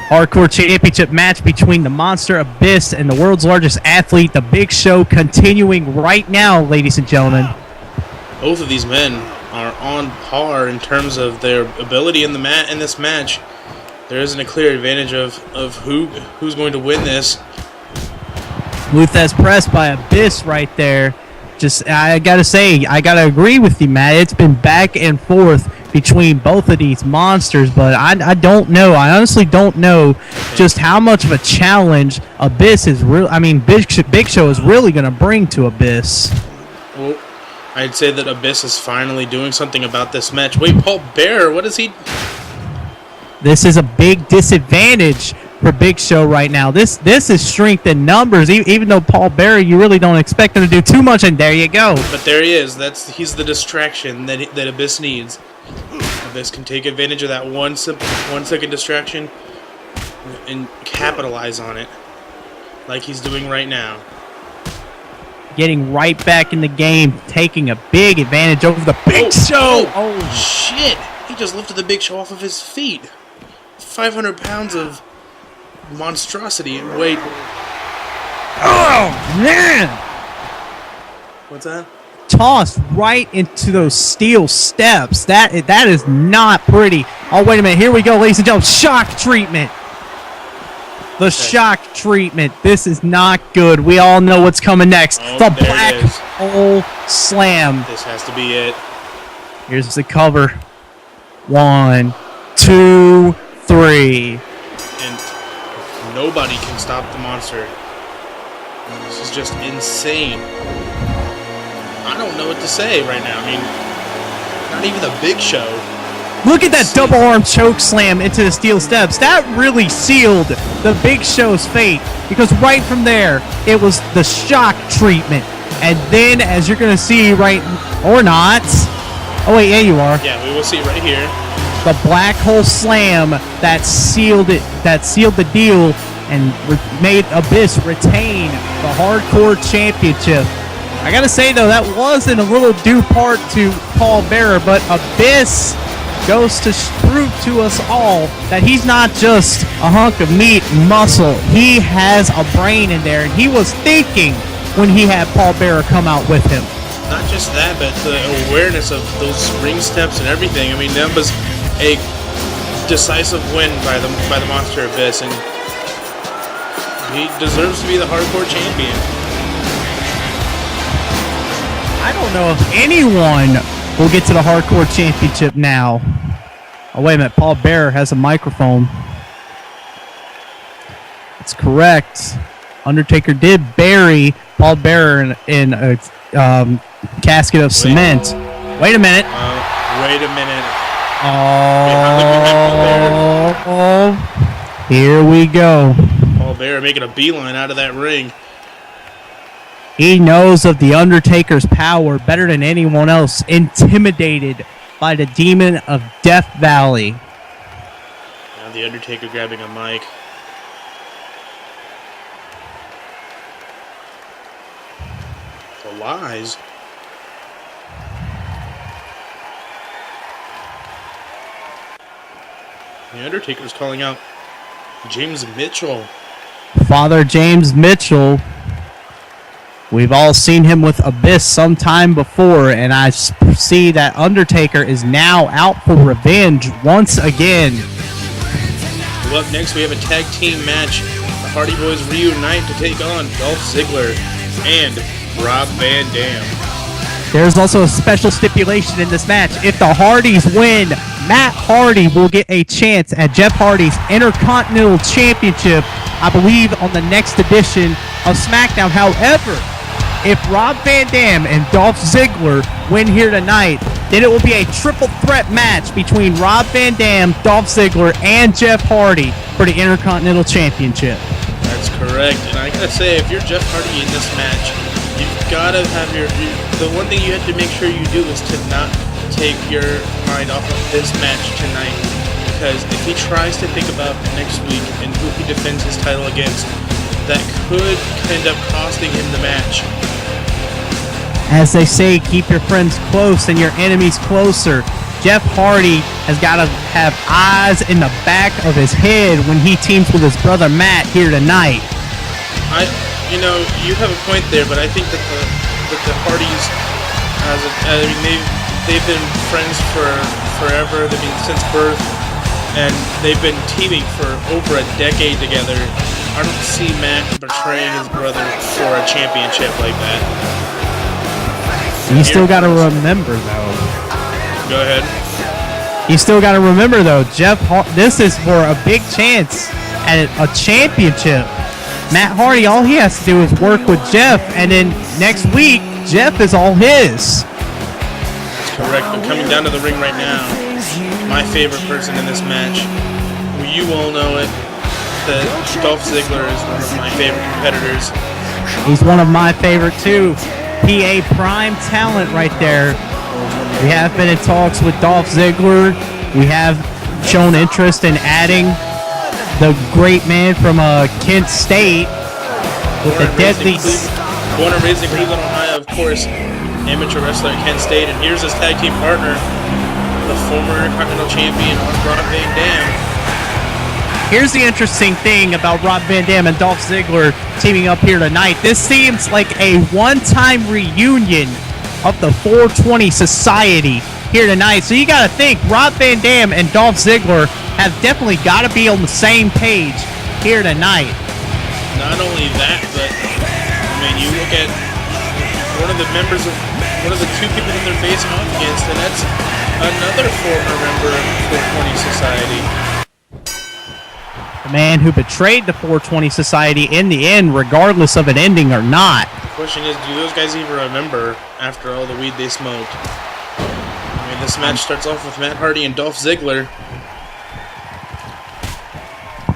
Hardcore Championship match between the Monster Abyss and the world's largest athlete, the Big Show, continuing right now, ladies and gentlemen. Both of these men are on par in terms of their ability in this match. There isn't a clear advantage of who's going to win this. Luthez pressed by Abyss right there. I gotta say, I gotta agree with you, Matt. It's been back and forth between both of these monsters, but I don't know. I honestly don't know just how much of a challenge Abyss is Big Show is really gonna bring to Abyss. Well, I'd say that Abyss is finally doing something about this match. Wait, Paul Bearer, what is he? This is a big disadvantage for Big Show right now. This is strength in numbers. Even though Paul Bearer, you really don't expect him to do too much, and there you go. But there he is. He's the distraction that Abyss needs. Abyss can take advantage of that 1 second distraction and capitalize on it, like he's doing right now. Getting right back in the game, taking a big advantage over the Big Show. Oh shit! He just lifted the Big Show off of his feet. 500 pounds of monstrosity. Wait. Oh, man! What's that? Tossed right into those steel steps. That is not pretty. Oh, wait a minute. Here we go, ladies and gentlemen. Shock treatment. The shock treatment. This is not good. We all know what's coming next. Oh, the black hole slam. This has to be it. Here's the cover. 1, 2, 3. And nobody can stop the monster. This is just insane. I don't know what to say right now. I mean, not even the Big Show. Look at that double arm choke slam into the steel steps. That really sealed the Big Show's fate, because right from there, it was the shock treatment. And then, as you're going to see right, or not. Oh, wait, yeah, you are. Yeah, we will see right here. The black hole slam that sealed it, that sealed the deal and made Abyss retain the Hardcore Championship. I gotta say though, that wasn't a little due part to Paul Bearer, but Abyss goes to prove to us all that he's not just a hunk of meat and muscle. He has a brain in there, and he was thinking when he had Paul Bearer come out with him. Not just that, but the awareness of those ring steps and everything. I mean, that was a decisive win by the Monster Abyss, and he deserves to be the Hardcore Champion. I don't know if anyone will get to the Hardcore Championship now. Oh, wait a minute. Paul Bearer has a microphone. That's correct. Undertaker did bury Paul Bearer in a casket of cement. Wait a minute. Wait a minute. Oh, here we go. Paul Bearer making a beeline out of that ring. He knows of the Undertaker's power better than anyone else. Intimidated by the demon of Death Valley. Now the Undertaker grabbing a mic. The lies. The Undertaker's calling out James Mitchell. Father James Mitchell. We've all seen him with Abyss sometime before, and I see that Undertaker is now out for revenge once again. Well, up next we have a tag team match. The Hardy Boys reunite to take on Dolph Ziggler and Rob Van Dam. There's also a special stipulation in this match. If the Hardys win, Matt Hardy will get a chance at Jeff Hardy's Intercontinental Championship, I believe, on the next edition of Smackdown. However, if Rob Van Dam and Dolph Ziggler win here tonight, then it will be a triple threat match between Rob Van Dam, Dolph Ziggler, and Jeff Hardy for the Intercontinental Championship. That's correct. And I gotta say, if you're Jeff Hardy in this match, you've gotta have the one thing you have to make sure you do is to not take your mind off of this match tonight. Because if he tries to think about next week and who he defends his title against, that could end up costing him the match. As they say, keep your friends close and your enemies closer. Jeff Hardy has got to have eyes in the back of his head when he teams with his brother Matt here tonight. You have a point there, but I think that the Hardys, they've been friends for forever. They've been since birth, and they've been teaming for over a decade together. I don't see Matt betraying his brother for a championship like that. You still got to remember, though. Go ahead. You still got to remember, though, this is for a big chance at a championship. Matt Hardy, all he has to do is work with Jeff, and then next week, Jeff is all his. That's correct. But coming down to the ring right now, my favorite person in this match, you all know it, that Dolph Ziggler is one of my favorite competitors. He's one of my favorite, too. PA prime talent right there. We have been in talks with Dolph Ziggler. We have shown interest in adding the great man from Kent State with the deadly... Born and raised in Cleveland, Ohio, of course. Amateur wrestler at Kent State. And here's his tag team partner, the former Intercontinental Champion, Rob Van Dam. Here's the interesting thing about Rob Van Dam and Dolph Ziggler teaming up here tonight. This seems like a one-time reunion of the 420 Society here tonight. So you got to think Rob Van Dam and Dolph Ziggler have definitely got to be on the same page here tonight. Not only that, but you look at one of the two people that they're facing off against, and that's another former member of the 420 Society. The man who betrayed the 420 Society in the end, regardless of an ending or not. The question is, do those guys even remember after all the weed they smoked? This match starts off with Matt Hardy and Dolph Ziggler.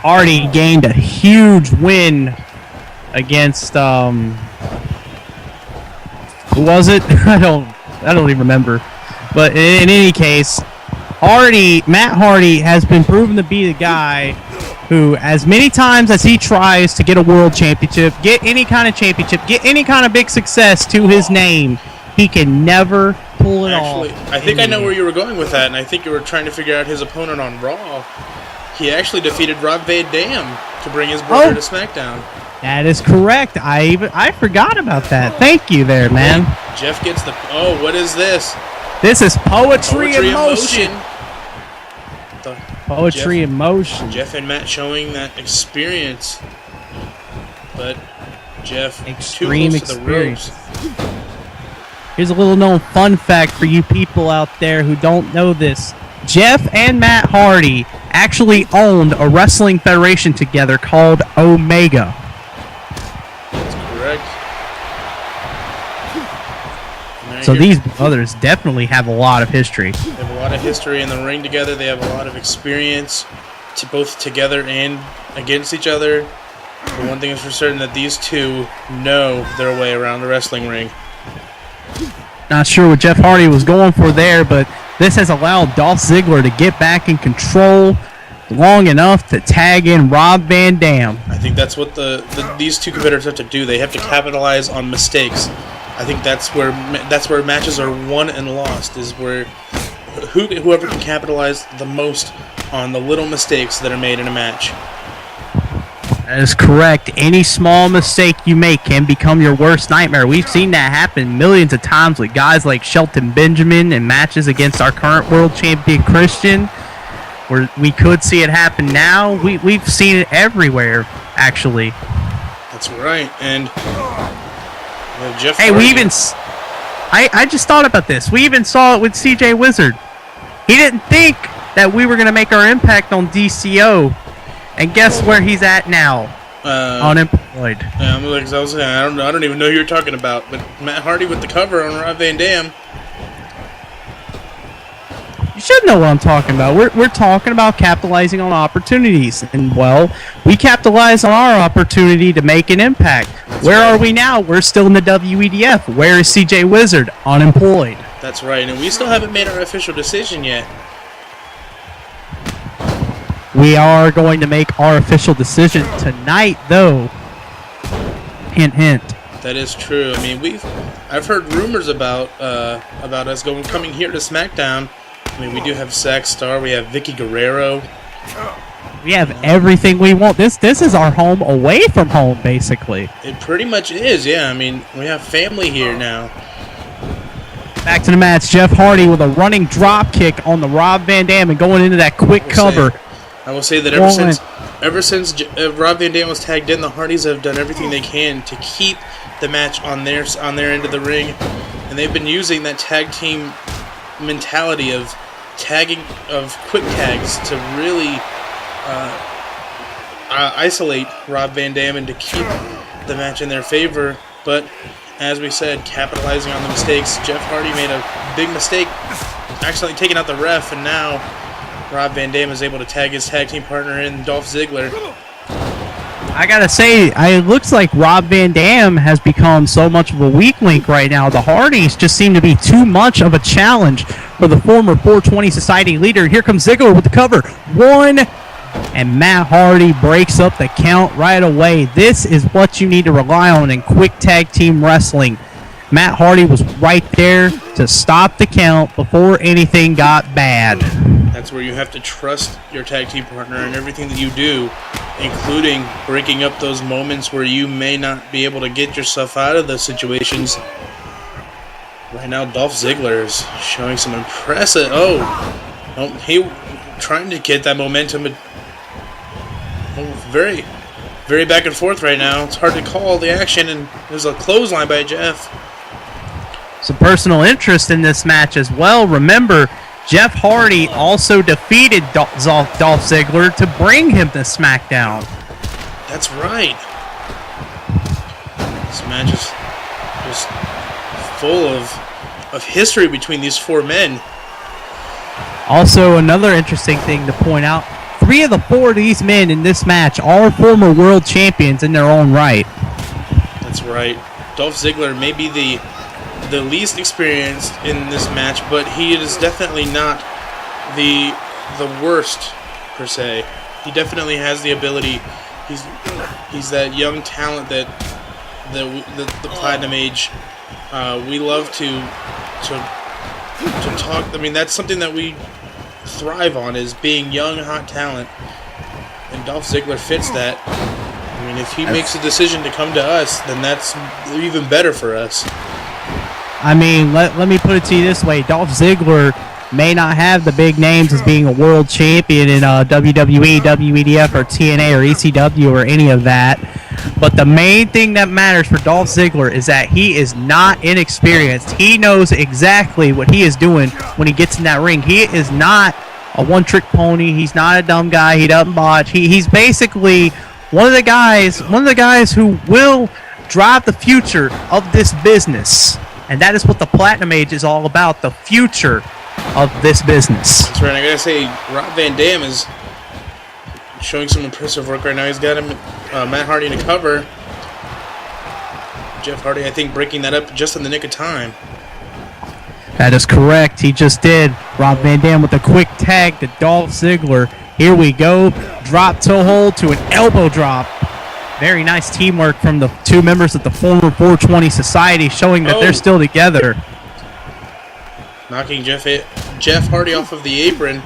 Hardy gained a huge win against who was it? I don't even remember. But in any case, Matt Hardy has been proven to be the guy who, as many times as he tries to get a world championship, get any kind of championship, get any kind of big success to his name, he can never pull it off. I think I know where you were going with that, and I think you were trying to figure out his opponent on Raw. He actually defeated Rob Van Dam to bring his brother to SmackDown. That is correct. I forgot about that. Thank you there, man. Jeff gets the... Oh, what is this? This is Poetry in Motion. Poetry in Motion. Jeff and Matt showing that experience. But Jeff, extreme experience. To the ropes. Here's a little known fun fact for you people out there who don't know this. Jeff and Matt Hardy actually owned a wrestling federation together called Omega. That's correct. So these brothers definitely have a lot of history. They have a lot of history in the ring together. They have a lot of experience, both together and against each other. But one thing is for certain, that these two know their way around the wrestling ring. Not sure what Jeff Hardy was going for there, but this has allowed Dolph Ziggler to get back in control long enough to tag in Rob Van Dam. I think that's what these two competitors have to do. They have to capitalize on mistakes. I think that's where matches are won and lost, is where whoever can capitalize the most on the little mistakes that are made in a match. That is correct. Any small mistake you make can become your worst nightmare. We've seen that happen millions of times with guys like Shelton Benjamin in matches against our current world champion Christian. Where we could see it happen now. We've seen it everywhere, actually. That's right. And Jeff hey, Hardy. I just thought about this. We even saw it with CJ Wizard. He didn't think that we were going to make our impact on DCO. And guess where he's at now? Unemployed. Yeah, I don't even know who you're talking about. But Matt Hardy with the cover on Rob Van Dam. You should know what I'm talking about. We're talking about capitalizing on opportunities. And, well, we capitalized on our opportunity to make an impact. Where are we now? We're still in the WEDF. Where is CJ Wizard? Unemployed. That's right. And we still haven't made our official decision yet. We are going to make our official decision tonight, though. Hint, hint. That is true. I mean, I've heard rumors about us coming here to SmackDown I mean, we do have Zack Starr. We have Vicky Guerrero. We have everything we want. This is our home away from home, basically. It pretty much is, yeah. I mean, we have family here now. Back to the match. Jeff Hardy with a running drop kick on the Rob Van Dam and going into that quick cover. I will say that ever since Rob Van Dam was tagged in, the Hardys have done everything they can to keep the match on their end of the ring, and they've been using that tag team mentality of quick tags to really isolate Rob Van Dam and to keep the match in their favor. But as we said, capitalizing on the mistakes, Jeff Hardy made a big mistake, accidentally taking out the ref, and now Rob Van Dam is able to tag his tag team partner in, Dolph Ziggler. I gotta say, it looks like Rob Van Dam has become so much of a weak link right now. The Hardys just seem to be too much of a challenge for the former 420 Society leader. Here comes Ziggler with the cover. One, and Matt Hardy breaks up the count right away. This is what you need to rely on in quick tag team wrestling. Matt Hardy was right there to stop the count before anything got bad. That's where you have to trust your tag team partner in everything that you do, including breaking up those moments where you may not be able to get yourself out of those situations. Right now, Dolph Ziggler is showing some impressive... he trying to get that momentum. Very, very back and forth right now. It's hard to call the action, and there's a clothesline by Jeff. Some personal interest in this match as well. Remember, Jeff Hardy also defeated Dolph Ziggler to bring him to Smackdown. That's right. This match is just full of history between these four men. Also, another interesting thing to point out, 3 of the 4 of these men in this match are former world champions in their own right. That's right. Dolph Ziggler may be the least experienced in this match, but he is definitely not the worst per se. He definitely has the ability. He's that young talent that the Platinum Age we love to talk. I mean, that's something that we thrive on, is being young, hot talent, and Dolph Ziggler fits that. I mean, if he makes a decision to come to us, then that's even better for us. I mean, let me put it to you this way. Dolph Ziggler may not have the big names as being a world champion in WWE, WEDF, or TNA, or ECW, or any of that. But the main thing that matters for Dolph Ziggler is that he is not inexperienced. He knows exactly what he is doing when he gets in that ring. He is not a one-trick pony. He's not a dumb guy. He doesn't botch. He's basically one of the guys who will drive the future of this business. And that is what the Platinum Age is all about, the future of this business. That's right. I gotta say, Rob Van Dam is showing some impressive work right now. He's got him, Matt Hardy in a cover. Jeff Hardy, I think, breaking that up just in the nick of time. That is correct. He just did. Rob Van Dam with a quick tag to Dolph Ziggler. Here we go. Drop toe hold to an elbow drop. Very nice teamwork from the 2 members of the former 420 Society, showing that they're still together. Knocking Jeff Hardy off of the apron.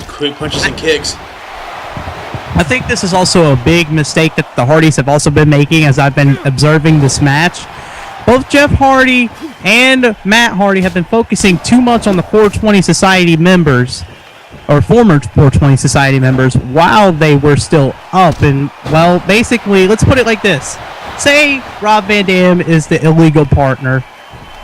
Quick punches and kicks. I think this is also a big mistake that the Hardys have also been making as I've been observing this match. Both Jeff Hardy and Matt Hardy have been focusing too much on the 420 Society members, or former 420 Society members, while they were still up. And, well, basically, let's put it like this. Say Rob Van Dam is the illegal partner.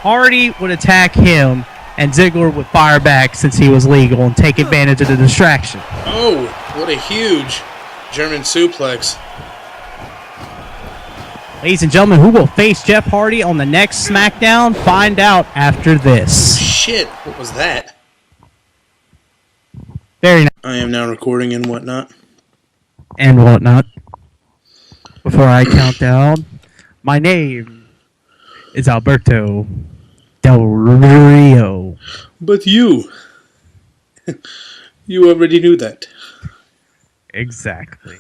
Hardy would attack him, and Ziggler would fire back since he was legal and take advantage of the distraction. Oh, what a huge German suplex. Ladies and gentlemen, who will face Jeff Hardy on the next Smackdown? Find out after this. Shit, what was that? Very nice. I am now recording and whatnot. And whatnot. Before I count down, my name is Alberto Del Rio. But you already knew that. Exactly.